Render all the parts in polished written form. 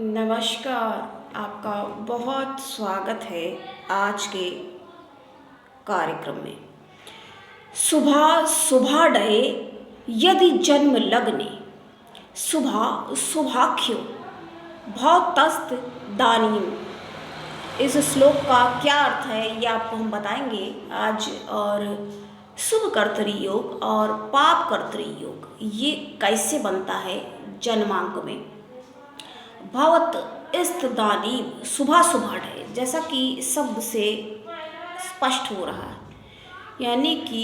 नमस्कार। आपका बहुत स्वागत है आज के कार्यक्रम में। सुबह सुबह डे यदि जन्म लग्ने, सुबह सुभाख्यो भवतस्त दानीम। इस श्लोक का क्या अर्थ है ये आपको हम बताएंगे आज। और शुभ कर्तरी योग और पाप कर्तरी योग ये कैसे बनता है जन्मांक में। भवत इस्तदानी सुबह सुबह है, जैसा कि शब्द से स्पष्ट हो रहा है, यानी कि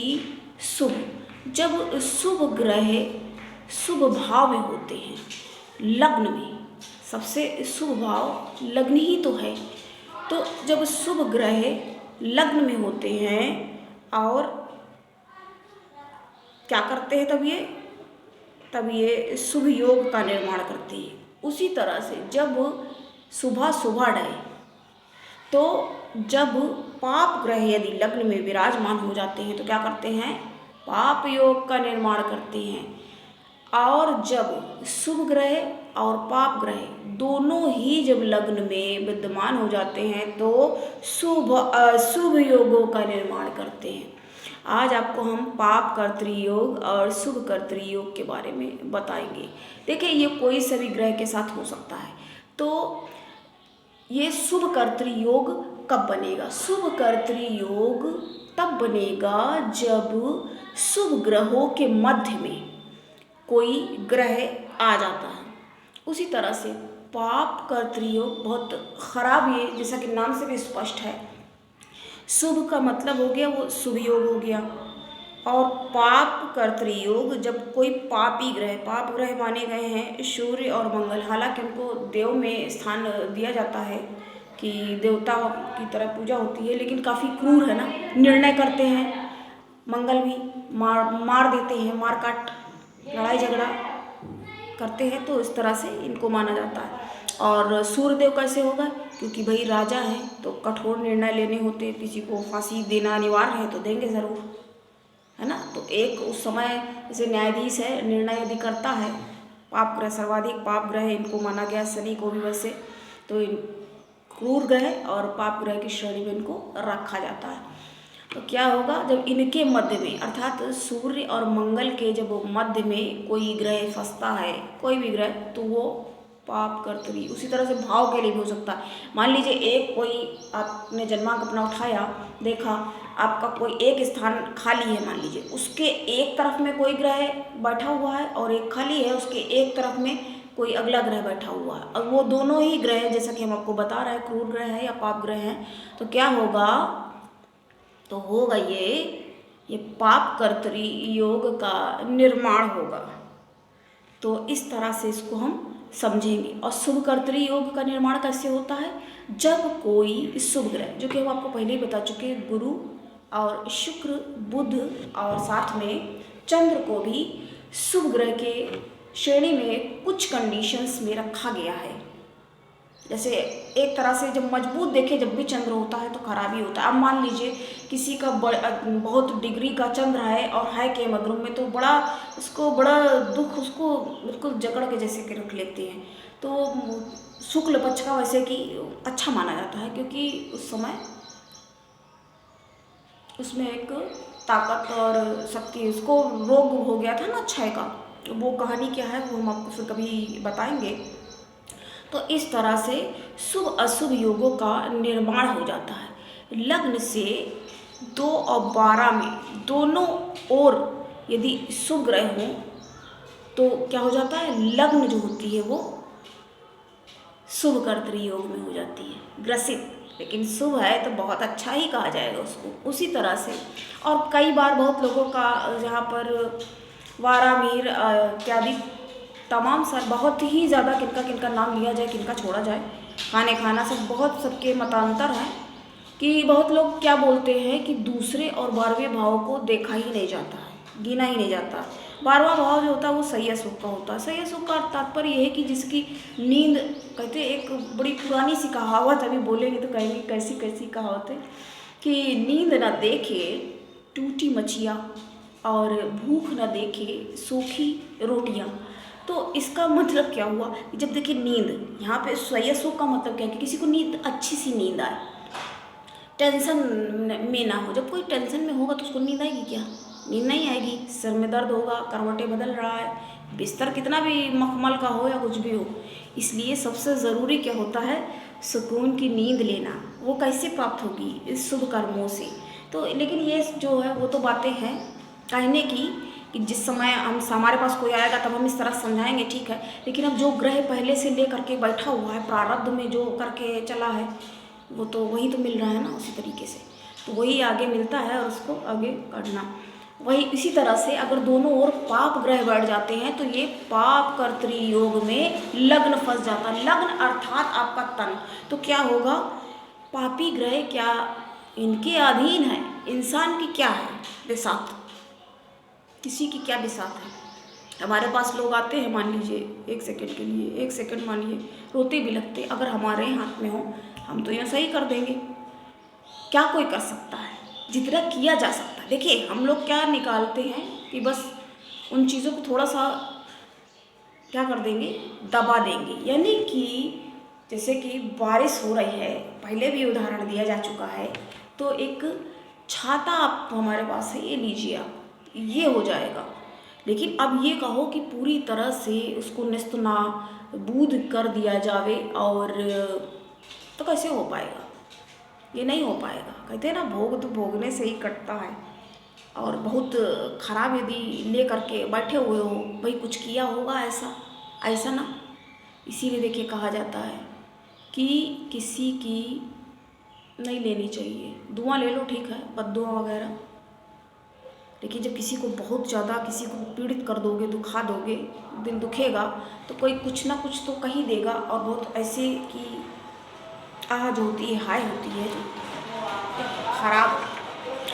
शुभ। जब शुभ ग्रह शुभ भाव में होते हैं, लग्न में सबसे शुभ भाव लग्न ही तो है। तो जब शुभ ग्रह लग्न में होते हैं और क्या करते हैं, तब ये शुभ योग का निर्माण करते हैं। उसी तरह से जब सुबह सुबह डे, तो जब पाप ग्रह यदि लग्न में विराजमान हो जाते हैं तो क्या करते हैं, पाप योग का निर्माण करते हैं। और जब शुभ ग्रह और पाप ग्रह दोनों ही जब लग्न में विद्यमान हो जाते हैं तो शुभ अशुभ योगों का निर्माण करते हैं। आज आपको हम पाप कर्तरी योग और शुभ कर्तरी योग के बारे में बताएंगे। देखिए, ये कोई सभी ग्रह के साथ हो सकता है। तो ये शुभ कर्तरी योग कब बनेगा? शुभ कर्तरी योग तब बनेगा जब शुभ ग्रहों के मध्य में कोई ग्रह आ जाता है। उसी तरह से पाप कर्तरी योग बहुत खराब, ये जैसा कि नाम से भी स्पष्ट है। शुभ का मतलब हो गया वो शुभ योग हो गया, और पाप कर्तरी योग जब कोई पापी ग्रह, पाप ग्रह माने गए हैं सूर्य और मंगल। हालांकि उनको देव में स्थान दिया जाता है कि देवता की तरह पूजा होती है, लेकिन काफ़ी क्रूर है ना, निर्णय करते हैं। मंगल भी मार देते हैं, मार काट लड़ाई झगड़ा करते हैं, तो इस तरह से इनको माना जाता है। और सूर्यदेव कैसे होगा? क्योंकि भाई राजा हैं तो कठोर निर्णय लेने होते हैं, किसी को फांसी देना अनिवार्य है तो देंगे ज़रूर, है ना। तो एक उस समय जैसे न्यायाधीश है, निर्णय यदि करता है, पाप ग्रह सर्वाधिक पाप ग्रह इनको माना गया, शनि को भी वैसे, तो इन क्रूर ग्रह और पाप ग्रह की श्रेणी में इनको रखा जाता है। तो क्या होगा, जब इनके मध्य में अर्थात सूर्य और मंगल के जब मध्य में कोई ग्रह फंसता है, कोई भी ग्रह, तो वो पाप कर्तरी। उसी तरह से भाव के लिए भी हो सकता है। मान लीजिए एक कोई आपने जन्मांक अपना उठाया, देखा आपका कोई एक स्थान खाली है, मान लीजिए उसके एक तरफ में कोई ग्रह बैठा हुआ है और एक खाली है, उसके एक तरफ में कोई अगला ग्रह बैठा हुआ है, और वो दोनों ही ग्रह जैसा कि हम आपको बता रहे हैं क्रूर ग्रह है या पाप ग्रह है, तो क्या होगा, तो होगा ये पाप कर्तरी योग का निर्माण होगा। तो इस तरह से इसको हम समझेंगे। और शुभ कर्तरी योग का निर्माण कैसे होता है? जब कोई शुभ ग्रह, जो कि हम आपको पहले ही बता चुके, गुरु और शुक्र, बुध और साथ में चंद्र को भी शुभ ग्रह के श्रेणी में कुछ कंडीशंस में रखा गया है। जैसे एक तरह से जब मजबूत देखे, जब भी चंद्र होता है तो खराब ही होता है। अब मान लीजिए किसी का बहुत डिग्री का चंद्र है और है के मध्यम में, तो उसको बड़ा दुख, उसको बिल्कुल जकड़ के जैसे के रख लेते हैं। तो शुक्ल पक्ष का वैसे कि अच्छा माना जाता है, क्योंकि उस समय उसमें एक ताकत और शक्ति, उसको रोग हो गया था ना क्षय का, वो कहानी क्या है वो हम आपको फिर कभी बताएंगे। तो इस तरह से शुभ अशुभ योगों का निर्माण हो जाता है। लग्न से 2 और 12 में दोनों ओर यदि शुभ ग्रह हो तो क्या हो जाता है, लग्न जो होती है वो शुभ कर्तरी योग में हो जाती है ग्रसित। लेकिन शुभ है तो बहुत अच्छा ही कहा जाएगा उसको। उसी तरह से और कई बार बहुत लोगों का जहाँ पर वारामीर इत्यादि तमाम बहुत ही ज़्यादा किनका किनका नाम लिया जाए, किनका छोड़ा जाए, खाने खाना सब बहुत सबके मतांतर हैं कि बहुत लोग क्या बोलते हैं कि दूसरे और 12वें भाव को देखा ही नहीं जाता है, गिना ही नहीं जाता। 12वां भाव जो होता है वो सही सुख का होता है। सही सुख का तात्पर्य यह है कि जिसकी नींद, कहते एक बड़ी पुरानी सी कहावत, अभी बोलेंगे तो कहेंगे कैसी कैसी कहावत है, कि नींद न देखे टूटी मछियाँ और भूख न देखे सूखी रोटियाँ। तो इसका मतलब क्या हुआ कि जब देखिए नींद, यहाँ पे सो का मतलब क्या है कि किसी को नींद, अच्छी सी नींद आए, टेंशन में ना हो। जब कोई टेंशन में होगा तो उसको नींद आएगी क्या? नींद नहीं आएगी। सिर में दर्द होगा, करवटें बदल रहा है, बिस्तर कितना भी मखमल का हो या कुछ भी हो। इसलिए सबसे ज़रूरी क्या होता है, सुकून की नींद लेना। वो कैसे प्राप्त होगी? इस शुभ कर्मों से। तो लेकिन ये जो है वो तो बातें हैं कहने की कि जिस समय हमारे पास कोई आएगा तब हम इस तरह समझाएंगे, ठीक है। लेकिन अब जो ग्रह पहले से ले करके बैठा हुआ है, प्रारब्ध में जो करके चला है, वो तो वही तो मिल रहा है ना, उसी तरीके से तो वही आगे मिलता है और उसको आगे करना। वही इसी तरह से अगर दोनों ओर पाप ग्रह बैठ जाते हैं तो ये पाप कर्तरी योग में लग्न फंस जाता है। लग्न अर्थात आपका तन। तो क्या होगा, पापी ग्रह क्या इनके अधीन है? इंसान की क्या है बिसात, किसी की क्या बिसात है? हमारे पास लोग आते हैं, मान लीजिए 1 सेकंड के लिए, 1 सेकंड मानिए, रोते भी लगते, अगर हमारे हाथ में हो हम तो यूँ सही कर देंगे। क्या कोई कर सकता है? जितना किया जा सकता है। देखिए हम लोग क्या निकालते हैं कि बस उन चीज़ों को थोड़ा सा क्या कर देंगे, दबा देंगे। यानी कि जैसे कि बारिश हो रही है, पहले भी उदाहरण दिया जा चुका है, तो एक छाता आप हमारे पास है, ये लीजिए आप, ये हो जाएगा। लेकिन अब ये कहो कि पूरी तरह से उसको नेस्तनाबूद कर दिया जावे, और तो कैसे हो पाएगा? ये नहीं हो पाएगा। कहते हैं ना, भोग तो भोगने से ही कटता है। और बहुत खराब यदि ले करके बैठे हुए हो, भाई कुछ किया होगा ऐसा ना। इसीलिए देखिए कहा जाता है कि किसी की नहीं लेनी चाहिए। दुआ ले लो, ठीक है, बद्दुआ वगैरह, लेकिन जब किसी को बहुत ज़्यादा किसी को पीड़ित कर दोगे, दुखा दोगे, दिल दुखेगा, तो कोई कुछ ना कुछ तो कहीं देगा। और बहुत ऐसे कि आज होती है, हाय होती है, जो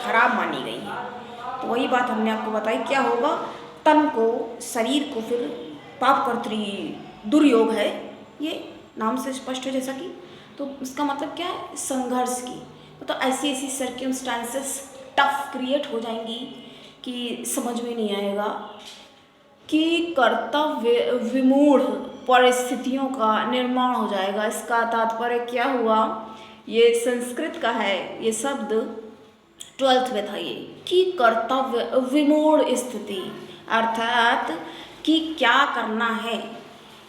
खराब मानी गई है। तो वही बात हमने आपको बताई। क्या होगा, तन को, शरीर को फिर पाप कर्तरी दुर्योग है, ये नाम से स्पष्ट है जैसा कि। तो इसका मतलब क्या है, संघर्ष की। तो ऐसी ऐसी सर्कमस्टांसेस टफ क्रिएट हो जाएंगी कि समझ में नहीं आएगा, कि कर्तव्य विमूढ़ परिस्थितियों का निर्माण हो जाएगा। इसका तात्पर्य क्या हुआ, ये संस्कृत का है, ये शब्द 12th में था ये, कि कर्तव्य विमूढ़ स्थिति, अर्थात कि क्या करना है,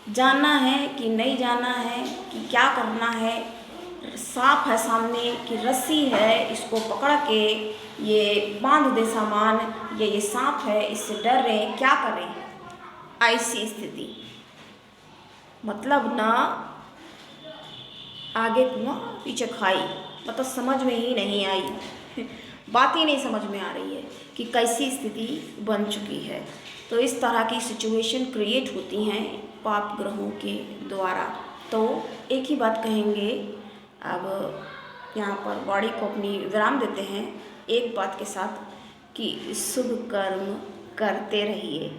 जाना है कि नहीं जाना है, कि क्या करना है। सांप है सामने कि रस्सी है, इसको पकड़ के ये बांध दे सामान, ये सांप है, इससे डर रहे, क्या करें? ऐसी स्थिति, मतलब ना आगे कुआं पीछे खाई, मतलब समझ में ही नहीं आई बात ही नहीं समझ में आ रही है कि कैसी स्थिति बन चुकी है। तो इस तरह की सिचुएशन क्रिएट होती हैं पाप ग्रहों के द्वारा। तो एक ही बात कहेंगे, अब यहाँ पर वाणी को अपनी विराम देते हैं एक बात के साथ, कि शुभ कर्म करते रहिए।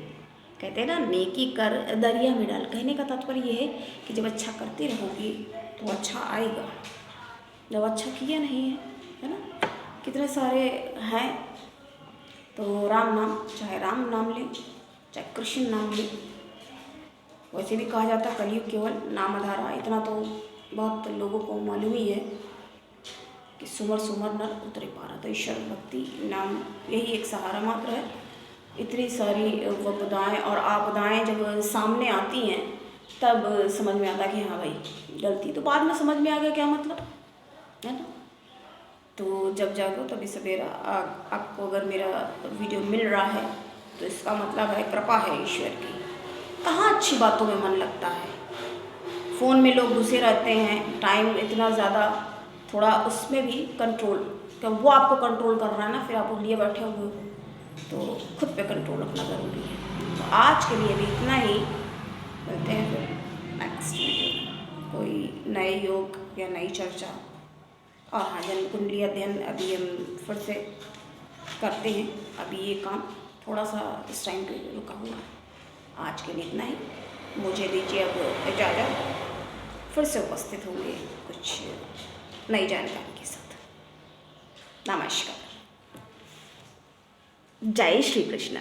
कहते हैं ना, नेकी कर दरिया में डाल। कहने का तात्पर्य ये है कि जब अच्छा करते रहोगे तो अच्छा आएगा। जब अच्छा किया नहीं है ना, कितने सारे हैं, तो राम नाम, चाहे राम नाम लें चाहे कृष्ण नाम लें। वैसे भी कहा जाता है कलयुग केवल नाम आधारा। इतना तो बहुत लोगों को मालूम ही है कि सुमर सुमर नर उतरे पारा। तो ईश्वर भक्ति नाम यही एक सहारा मात्र है। इतनी सारी विपदाएँ और आपदाएँ जब सामने आती हैं तब समझ में आता है कि हाँ भाई गलती, तो बाद में समझ में आ गया क्या मतलब है ना। तो जब जागो तभी सवेरा। आपको अगर मेरा वीडियो मिल रहा है तो इसका मतलब है कृपा है ईश्वर की। कहाँ अच्छी बातों में मन लगता है, फ़ोन में लोग घुसे रहते हैं, टाइम इतना ज़्यादा, थोड़ा उसमें भी कंट्रोल, क्योंकि वो आपको कंट्रोल कर रहा है ना, फिर आप लिए बैठे हुए हो, तो खुद पे कंट्रोल रखना ज़रूरी है। तो आज के लिए भी इतना ही, मिलते हैं फिर नेक्स्ट वीडियो में कोई नए योग या नई चर्चा। और हाँ, जन्म कुंडली अध्ययन अभी हम फिर से करते हैं। अभी ये काम थोड़ा सा इस टाइम पे रुका हुआ है। आज के लिए इतना ही, मुझे दीजिए अब इजाज़त। फिर से उपस्थित होंगे कुछ नई जानकारी के साथ। नमस्कार, जय श्री कृष्ण।